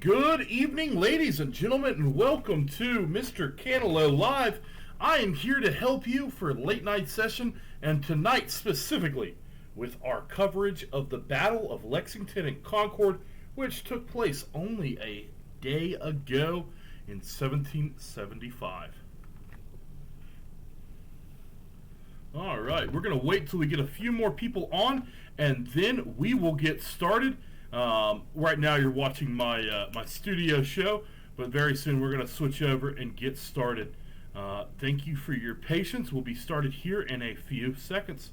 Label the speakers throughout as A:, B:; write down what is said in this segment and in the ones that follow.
A: Good evening, ladies and gentlemen, and welcome to Mr. Canelo Live. I am here to help you for a late night session, and tonight specifically with our coverage of the Battle of Lexington and Concord, which took place only a day ago in 1775. All right, we're going to wait till we get a few more people on, and then we will get started. Right now you're watching my my studio show, but very soon we're going to switch over and get started. Thank you for your patience. We'll be started here in a few seconds.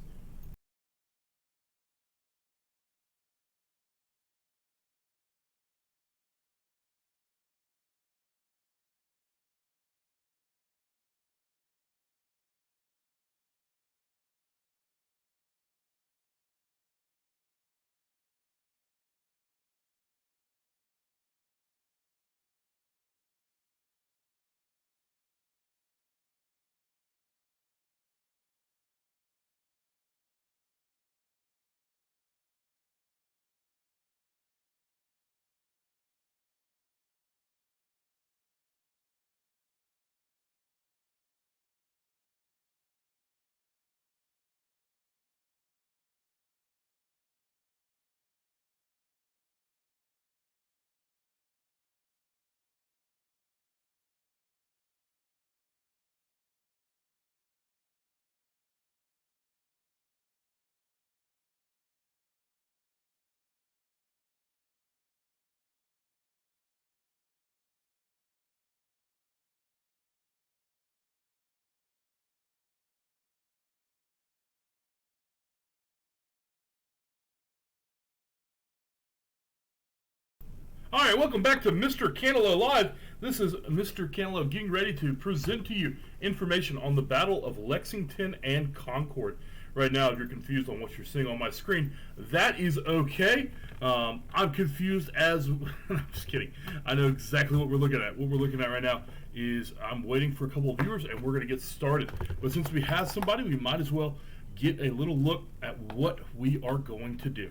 A: All right, welcome back to Mr. Canelo Live. This is Mr. Canelo getting ready to present to you information on the Battle of Lexington and Concord. Right now, if you're confused on what you're seeing on my screen, that is okay. I'm confused as... I'm just kidding. I know exactly what we're looking at. What we're looking at right now is I'm waiting for a couple of viewers, and we're going to get started. But since we have somebody, we might as well get a little look at what we are going to do.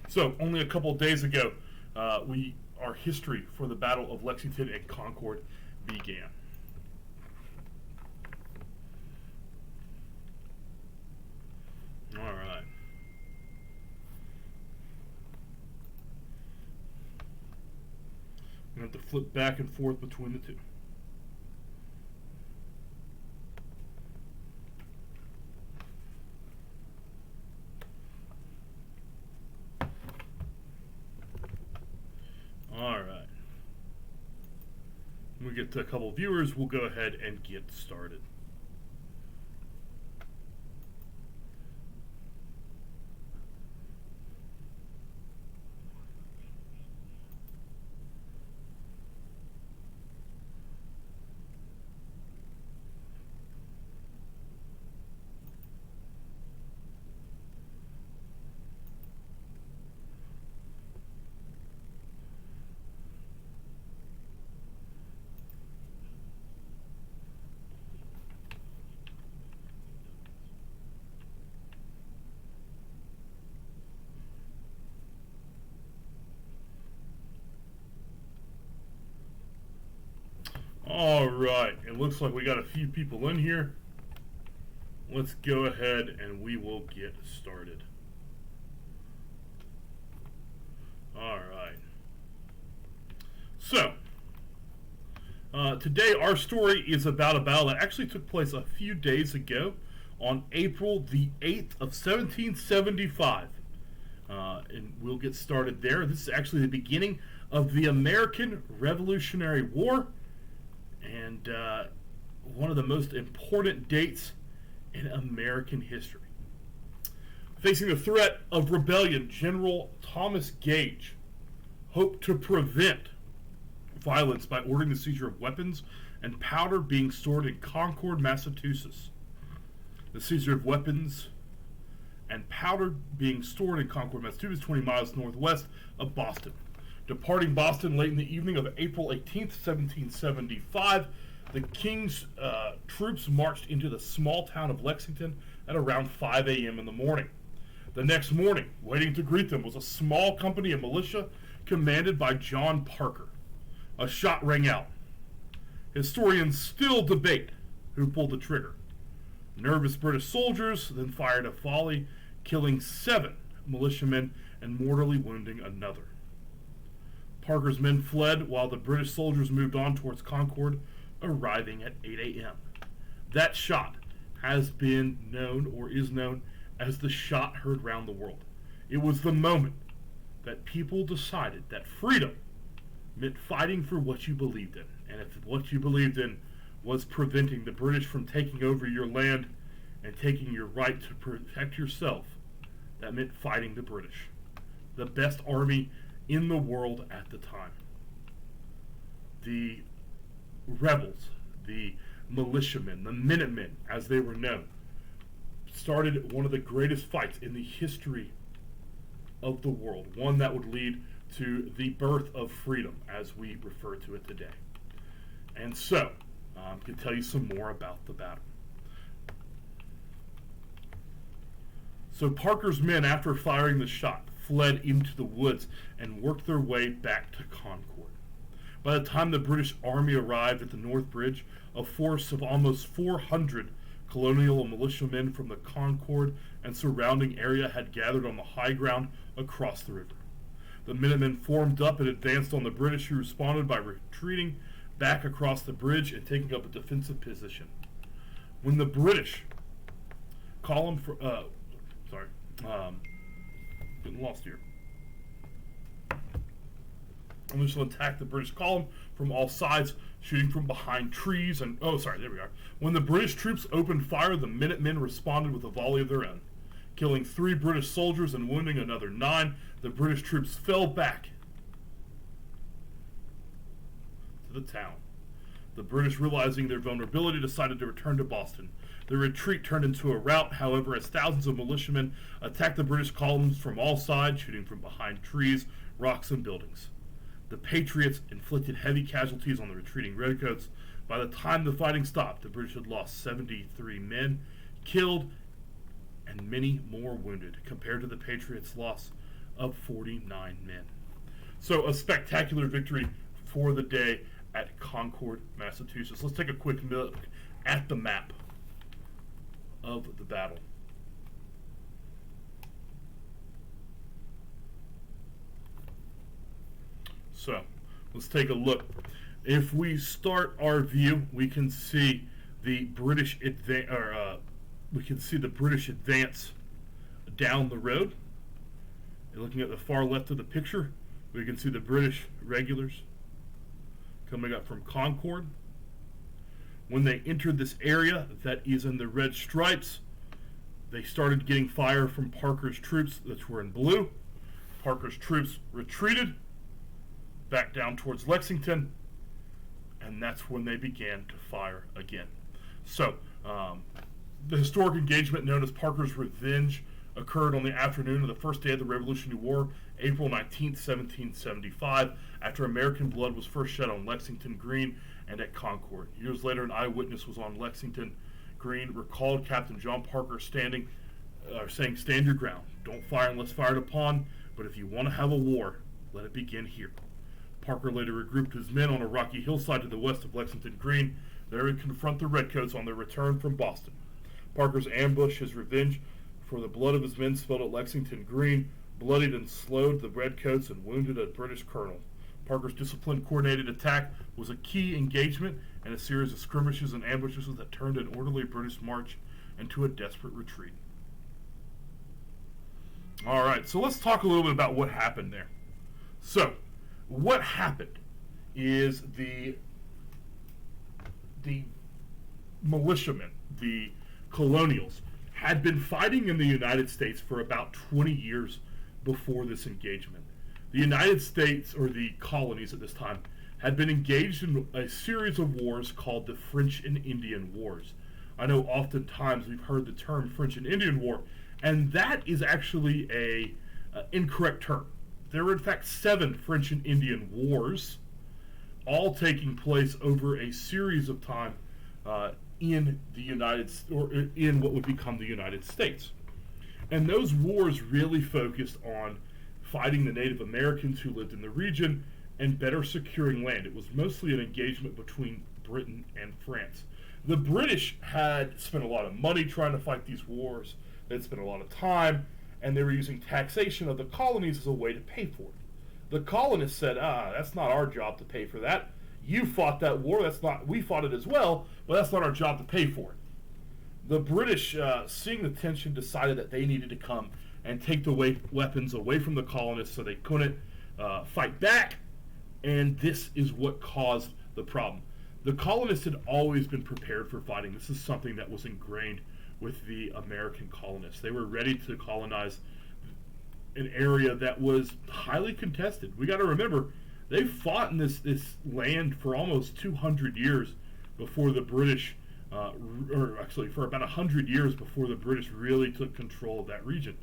A: So, only a couple of days ago, our history for the Battle of Lexington and Concord began. All right. I'm going to have to flip back and forth between the two. All right. When we get to a couple of viewers, we'll go ahead and get started. All right, it looks like we got a few people in here. Let's go ahead and we will get started. All right. So, today our story is about a battle that actually took place a few days ago on April the 8th of 1775. And we'll get started there. This is actually the beginning of the American Revolutionary War, and one of the most important dates in American history. Facing the threat of rebellion, General Thomas Gage hoped to prevent violence by ordering the seizure of weapons and powder being stored in Concord, Massachusetts. The seizure of weapons and powder being stored in Concord, Massachusetts, 20 miles northwest of Boston. Departing Boston late in the evening of April 18th, 1775, the King's troops marched into the small town of Lexington at around 5 a.m. in the morning. The next morning, waiting to greet them was a small company of militia commanded by John Parker. A shot rang out. Historians still debate who pulled the trigger. Nervous British soldiers then fired a volley, killing 7 militiamen and mortally wounding another. Parker's men fled while the British soldiers moved on towards Concord, arriving at 8 a.m. That shot has been known, or is known, as the shot heard round the world. It was the moment that people decided that freedom meant fighting for what you believed in. And if what you believed in was preventing the British from taking over your land and taking your right to protect yourself, that meant fighting the British, the best army in the world at the time. The rebels, the militiamen, the Minutemen, as they were known, started one of the greatest fights in the history of the world, one that would lead to the birth of freedom, as we refer to it today. And so, I can tell you some more about the battle. So Parker's men, after firing the shot, fled into the woods and worked their way back to Concord. By the time the British army arrived at the North Bridge, a force of almost 400 colonial militiamen from the Concord and surrounding area had gathered on the high ground across the river. The Minutemen formed up and advanced on the British, who responded by retreating back across the bridge and taking up a defensive position. When the British getting lost here. I'm just going to attack the British column from all sides, shooting from behind trees and... there we are. When the British troops opened fire, the Minutemen responded with a volley of their own. Killing 3 British soldiers and wounding another 9, the British troops fell back to the town. The British, realizing their vulnerability, decided to return to Boston. The retreat turned into a rout, however, as thousands of militiamen attacked the British columns from all sides, shooting from behind trees, rocks, and buildings. The Patriots inflicted heavy casualties on the retreating redcoats. By the time the fighting stopped, the British had lost 73 men killed and many more wounded, compared to the Patriots' loss of 49 men. So a spectacular victory for the day at Concord, Massachusetts. Let's take a quick look at the map of the battle. So let's take a look. If we start our view, we can see the British advance down the road. And looking at the far left of the picture, we can see the British regulars coming up from Concord. When they entered this area that is in the red stripes, they started getting fire from Parker's troops, which were in blue. Parker's troops retreated back down towards Lexington, and that's when they began to fire again. So, the historic engagement known as Parker's Revenge occurred on the afternoon of the first day of the Revolutionary War, April 19, 1775, after American blood was first shed on Lexington Green and at Concord. Years later, an eyewitness was on Lexington Green, recalled Captain John Parker saying, "Stand your ground. Don't fire unless fired upon, but if you want to have a war, let it begin here." Parker later regrouped his men on a rocky hillside to the west of Lexington Green. There he would confront the redcoats on their return from Boston. Parker's ambush, his revenge for the blood of his men spilled at Lexington Green, bloodied and slowed the redcoats and wounded a British colonel. Parker's disciplined, coordinated attack was a key engagement and a series of skirmishes and ambushes that turned an orderly British march into a desperate retreat. All right, so let's talk a little bit about what happened there. So, what happened is the militiamen, the colonials, had been fighting in the United States for about 20 years before this engagement. The United States, or the colonies at this time, had been engaged in a series of wars called the French and Indian Wars. I know oftentimes we've heard the term French and Indian War, and that is actually a incorrect term. There were in fact 7 French and Indian Wars, all taking place over a series of time in what would become the United States. And those wars really focused on fighting the Native Americans who lived in the region, and better securing land. It was mostly an engagement between Britain and France. The British had spent a lot of money trying to fight these wars. They'd spent a lot of time, and they were using taxation of the colonies as a way to pay for it. The colonists said, that's not our job to pay for that. You fought that war, we fought it as well, but that's not our job to pay for it. The British, seeing the tension, decided that they needed to come and take the weapons away from the colonists so they couldn't fight back, and this is what caused the problem. The colonists had always been prepared for fighting. This is something that was ingrained with the American colonists. They were ready to colonize an area that was highly contested. We got to remember, they fought in this land for almost 200 years before the British, or actually for about 100 years before the British really took control of that region.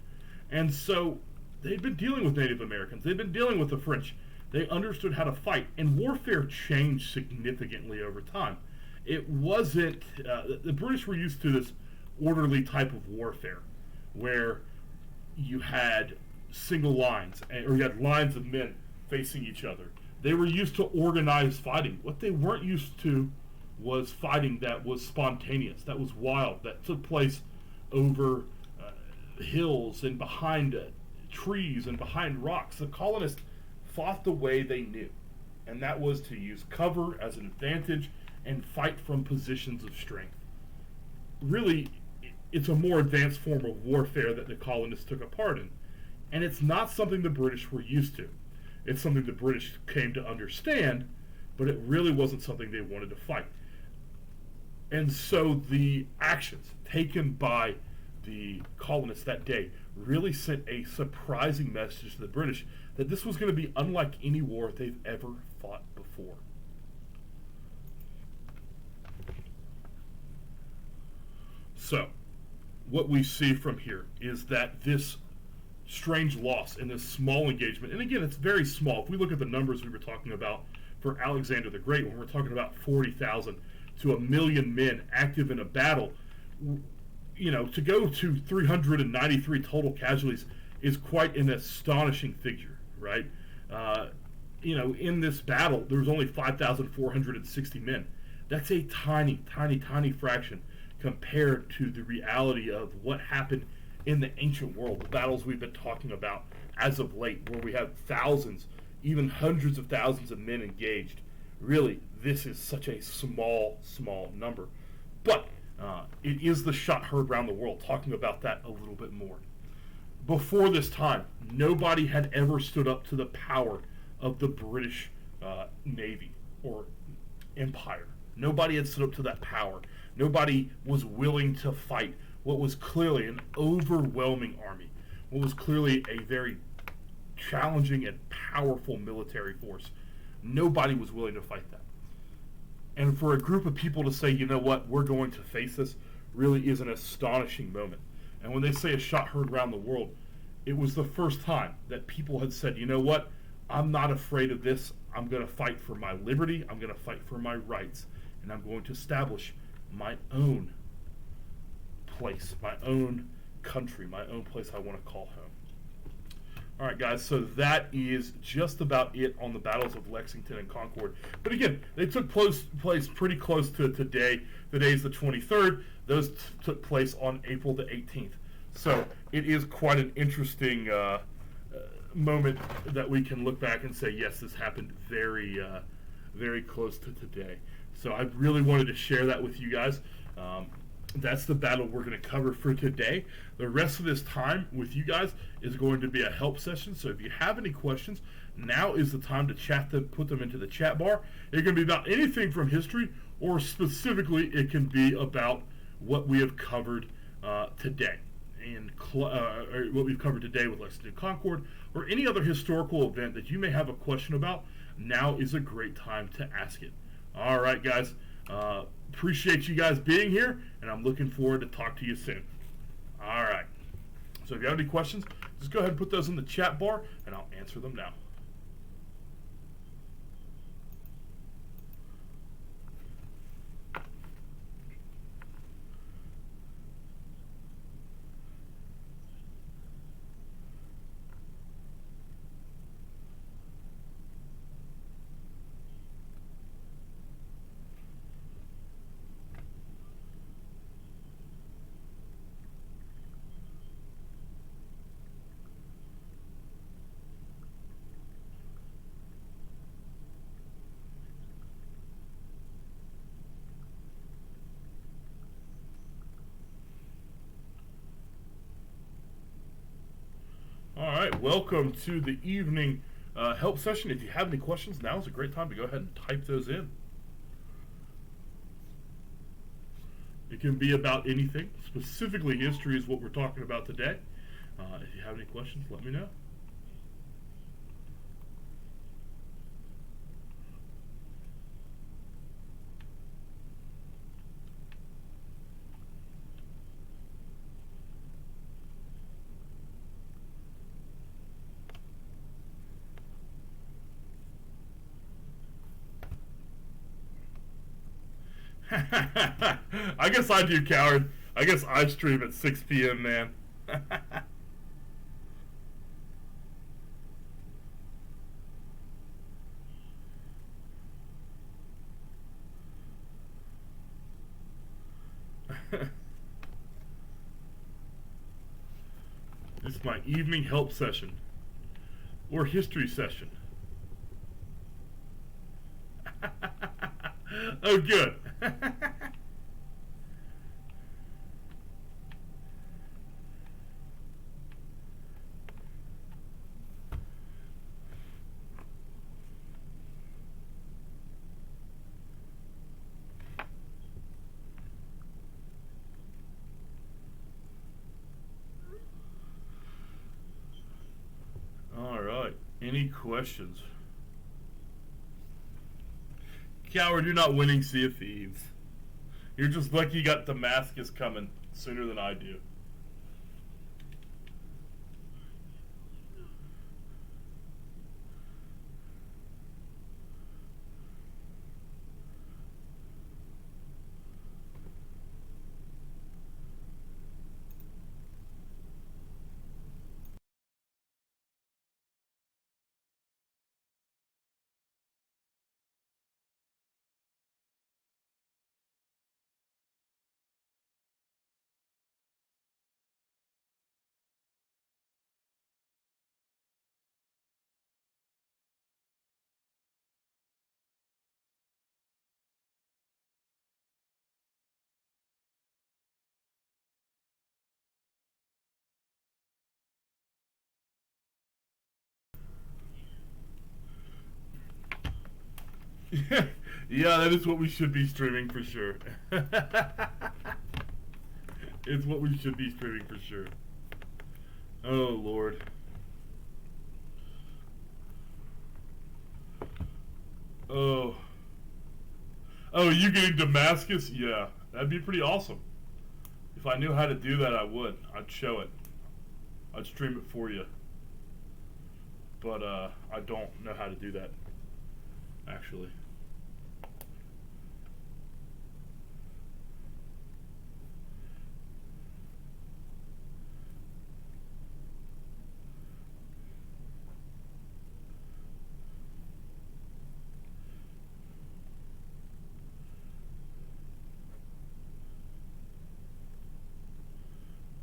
A: And so they'd been dealing with Native Americans. They'd been dealing with the French. They understood how to fight, and warfare changed significantly over time. It wasn't, the British were used to this orderly type of warfare where you had single lines, or you had lines of men facing each other. They were used to organized fighting. What they weren't used to was fighting that was spontaneous, that was wild, that took place over hills and behind trees and behind rocks. The colonists fought the way they knew, and that was to use cover as an advantage and fight from positions of strength. Really, it's a more advanced form of warfare that the colonists took a part in, and it's not something the British were used to. It's something the British came to understand, but it really wasn't something they wanted to fight. And so the actions taken by the colonists that day really sent a surprising message to the British that this was going to be unlike any war they've ever fought before. So, what we see from here is that this strange loss in this small engagement, and again, it's very small. If we look at the numbers we were talking about for Alexander the Great, when we're talking about 40,000 to 1,000,000 men active in a battle, to go to 393 total casualties is quite an astonishing figure, right? In this battle, there was only 5,460 men. That's a tiny, tiny, tiny fraction compared to the reality of what happened in the ancient world, the battles we've been talking about as of late, where we have thousands, even hundreds of thousands of men engaged. Really, this is such a small, small number. But it is the shot heard around the world, talking about that a little bit more. Before this time, nobody had ever stood up to the power of the British Navy or Empire. Nobody had stood up to that power. Nobody was willing to fight what was clearly an overwhelming army, what was clearly a very challenging and powerful military force. Nobody was willing to fight that. And for a group of people to say, you know what, we're going to face this, really is an astonishing moment. And when they say a shot heard around the world, it was the first time that people had said, you know what, I'm not afraid of this. I'm going to fight for my liberty. I'm going to fight for my rights. And I'm going to establish my own place, my own country, my own place I want to call home. All right, guys, so that is just about it on the battles of Lexington and Concord. But again, they took place pretty close to today. Today's the 23rd. Those took place on April the 18th. So it is quite an interesting moment that we can look back and say, yes, this happened very, very close to today. So I really wanted to share that with you guys. That's the battle we're going to cover for today. The rest of this time with you guys is going to be a help session. So if you have any questions, now is the time to chat them, put them into the chat bar. It can be about anything from history, or specifically it can be about what we have covered today. Or what we've covered today with Lexington and Concord, or any other historical event that you may have a question about. Now is a great time to ask it. All right, guys. Appreciate you guys being here, and I'm looking forward to talk to you soon. All right. So if you have any questions, just go ahead and put those in the chat bar, and I'll answer them now. welcome to the evening help session. If you have any questions, now is a great time to go ahead and type those in. It can be about anything. Specifically, history is what we're talking about today. If you have any questions, let me know. I guess I do, coward. I guess I stream at 6 p.m., man. This is my evening help session. Or history session. Oh, good. All right. Any questions? Coward, you're not winning Sea of Thieves. You're just lucky you got Damascus coming sooner than I do. Yeah, that is what we should be streaming for sure. It's what we should be streaming for sure. Oh, Lord. Oh. Oh, you getting Damascus? Yeah, that'd be pretty awesome. If I knew how to do that, I would. I'd show it. I'd stream it for you. But I don't know how to do that, actually.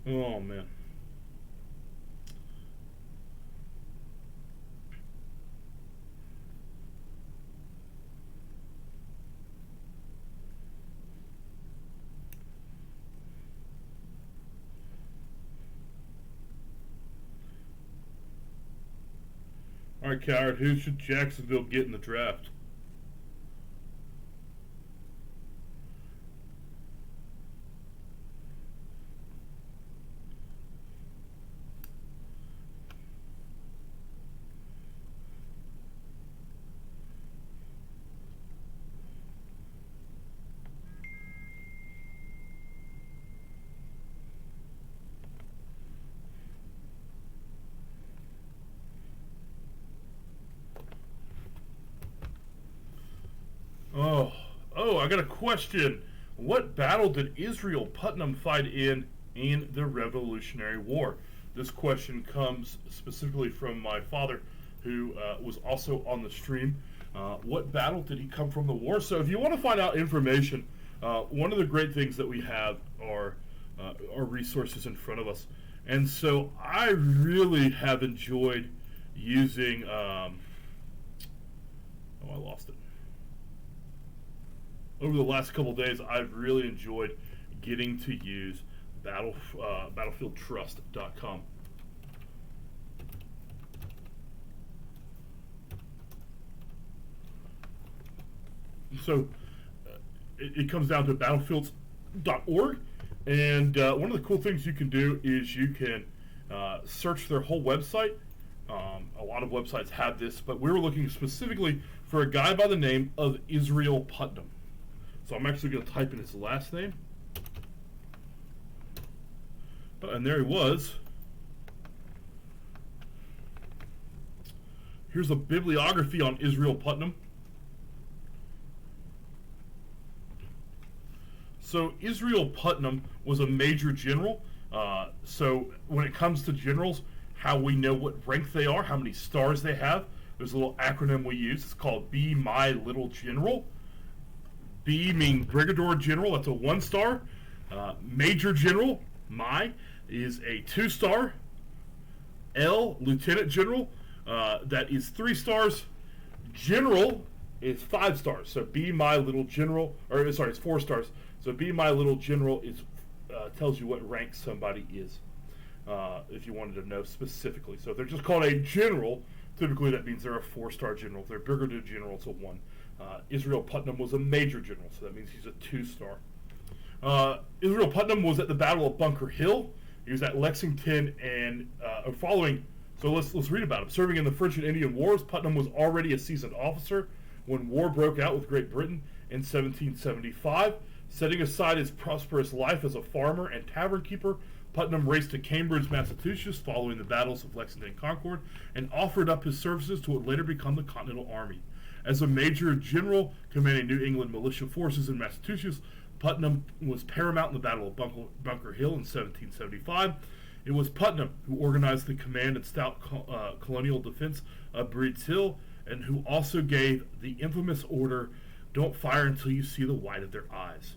A: Oh, man. All right, coward. Who should Jacksonville get in the draft? Oh, I got a question. What battle did Israel Putnam fight in the Revolutionary War? This question comes specifically from my father, who was also on the stream. What battle did he come from the war? So if you want to find out information, one of the great things that we have are resources in front of us. And so I really have enjoyed using... oh, I lost it. Over the last couple days, I've really enjoyed getting to use battlefieldtrust.com. So it comes down to battlefields.org, and one of the cool things you can do is you can search their whole website. A lot of websites have this, but we were looking specifically for a guy by the name of Israel Putnam. So I'm actually going to type in his last name. And there he was. Here's a bibliography on Israel Putnam. So Israel Putnam was a major general. So when it comes to generals, how we know what rank they are, how many stars they have, there's a little acronym we use. It's called Be My Little General. B means Brigadier General, that's a 1-star. Major General, my, is a 2-star. L, Lieutenant General, that is 3 stars. General is 5 stars. So Be My Little General, or sorry, it's 4 stars. So Be My Little General is tells you what rank somebody is, if you wanted to know specifically. So if they're just called a general, typically that means they're a 4-star general. If they're Brigadier General, it's a 1. Israel Putnam was a major general, so that means he's a 2-star. Israel Putnam was at the Battle of Bunker Hill. He was at Lexington and following. So let's read about him. Serving in the French and Indian Wars, Putnam was already a seasoned officer when war broke out with Great Britain in 1775. Setting aside his prosperous life as a farmer and tavern keeper, Putnam raced to Cambridge, Massachusetts following the battles of Lexington and Concord and offered up his services to what later became the Continental Army. As a major general commanding New England militia forces in Massachusetts, Putnam was paramount in the Battle of Bunker Hill in 1775. It was Putnam who organized the command and stout colonial defense of Breed's Hill, and who also gave the infamous order, "Don't fire until you see the white of their eyes."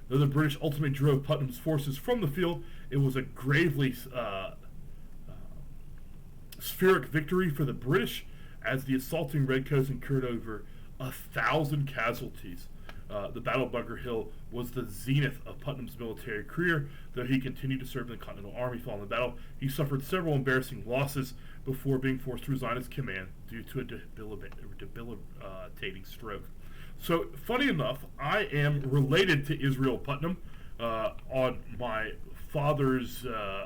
A: Though the British ultimately drove Putnam's forces from the field, it was a gravely spheric victory for the British, as the assaulting Redcoats incurred over 1,000 casualties. The Battle of Bunker Hill was the zenith of Putnam's military career. Though he continued to serve in the Continental Army following the battle, he suffered several embarrassing losses before being forced to resign his command due to a debilitating stroke. So, funny enough, I am related to Israel Putnam on my father's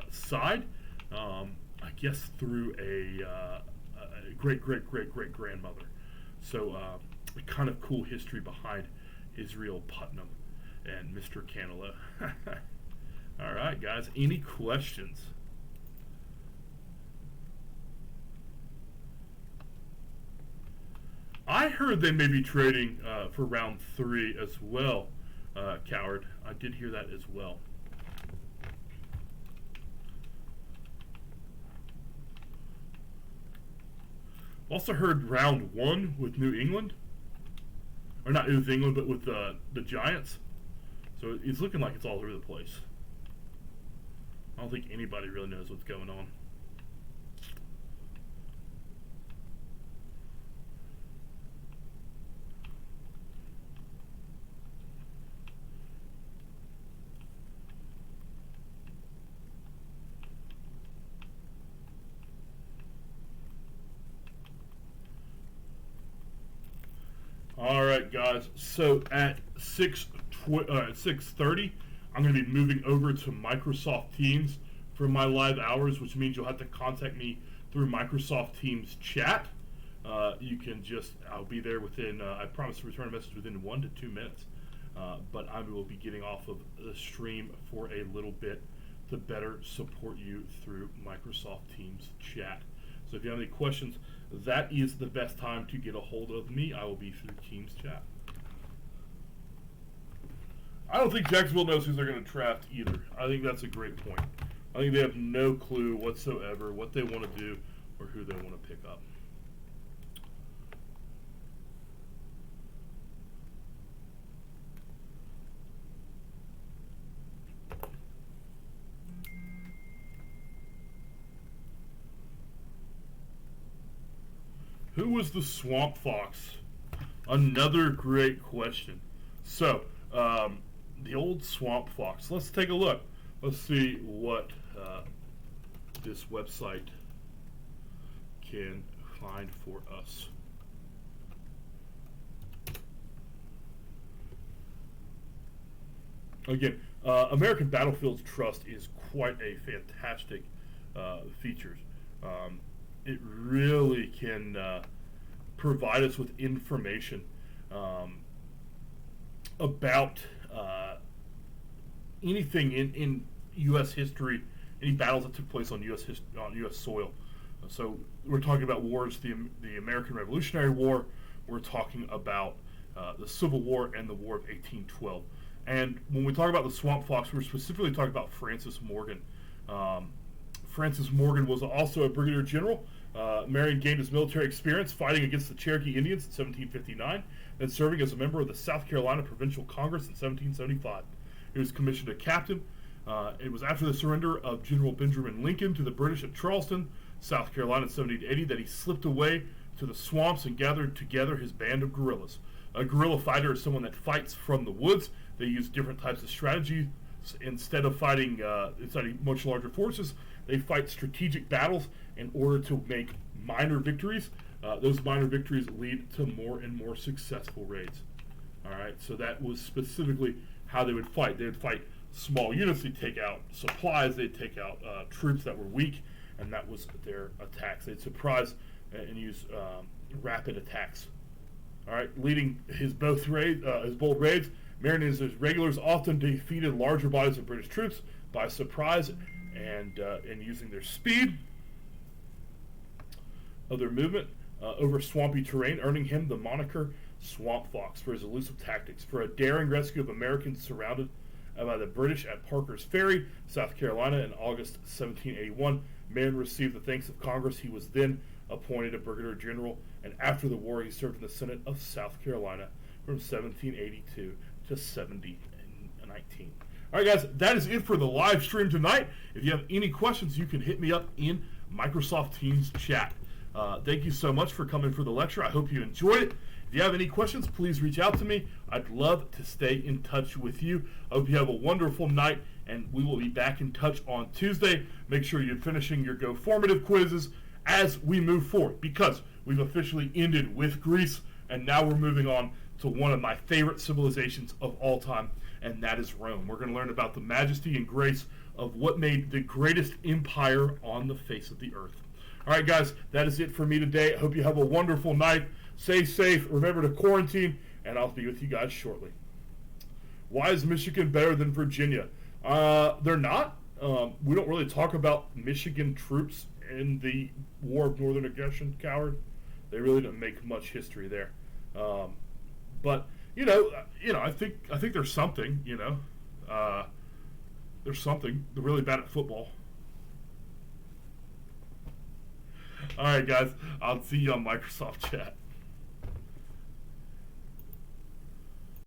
A: side. I guess through a great-great-great-great-grandmother. So, a kind of cool history behind Israel Putnam and Mr. Canelo. All right, guys, any questions? I heard they may be trading for round 3 as well, Coward. I did hear that as well. Also heard round 1 with New England. Or not New England, but with the Giants. So it's looking like it's all over the place. I don't think anybody really knows what's going on. All right, guys. So at 6:30, I'm going to be moving over to Microsoft Teams for my live hours, which means you'll have to contact me through Microsoft Teams chat. You can I'll be there within, I promise to return a message within 1 to 2 minutes. But I will be getting off of the stream for a little bit to better support you through Microsoft Teams chat. So if you have any questions, that is the best time to get a hold of me. I will be through Teams chat. I don't think Jacksonville knows who they're going to draft either. I think that's a great point. I think they have no clue whatsoever what they want to do or who they want to pick up. Who was the Swamp Fox? Another great question. So, the old Swamp Fox. Let's take a look. Let's see what this website can find for us. Again, American Battlefields Trust is quite a fantastic features. It really can provide us with information about anything in U.S. history, any battles that took place on U.S. soil. So we're talking about wars, the American Revolutionary War. We're talking about the Civil War and the War of 1812. And when we talk about the Swamp Fox, we're specifically talking about Francis Morgan. Francis Morgan was also a brigadier general. Marion gained his military experience fighting against the Cherokee Indians in 1759, then serving as a member of the South Carolina Provincial Congress in 1775. He was commissioned a captain. It was after the surrender of General Benjamin Lincoln to the British at Charleston, South Carolina in 1780, that he slipped away to the swamps and gathered together his band of guerrillas. A guerrilla fighter is someone that fights from the woods. They use different types of strategies. Instead of fighting much larger forces, they fight strategic battles in order to make minor victories. Those minor victories lead to more and more successful raids. All right, so that was specifically how they would fight. They would fight small units. They'd take out supplies. They'd take out troops that were weak, and that was their attacks. They'd surprise and use rapid attacks. All right, leading his bold raids, Marion and his regulars often defeated larger bodies of British troops by surprise and using their speed of their movement over swampy terrain, earning him the moniker Swamp Fox for his elusive tactics. For a daring rescue of Americans surrounded by the British at Parker's Ferry, South Carolina, in August 1781, Marion received the thanks of Congress. He was then appointed a brigadier general, and after the war he served in the Senate of South Carolina from 1782 to 1719. All right, guys, that is it for the live stream tonight. If you have any questions, you can hit me up in Microsoft Teams chat. Thank you so much for coming for the lecture. I hope you enjoyed it. If you have any questions, please reach out to me. I'd love to stay in touch with you. I hope you have a wonderful night, and we will be back in touch on Tuesday. Make sure you're finishing your Go Formative quizzes as we move forward, because we've officially ended with Greece, and now we're moving on to one of my favorite civilizations of all time, and that is Rome. We're going to learn about the majesty and grace of what made the greatest empire on the face of the earth. All right, guys, that is it for me today. I hope you have a wonderful night. Stay safe. Remember to quarantine, and I'll be with you guys shortly. Why is Michigan better than Virginia? They're not. We don't really talk about Michigan troops in the War of Northern Aggression, coward. They really didn't make much history there. But I think there's something. There's something. They're really bad at football. All right, guys. I'll see you on Microsoft Chat.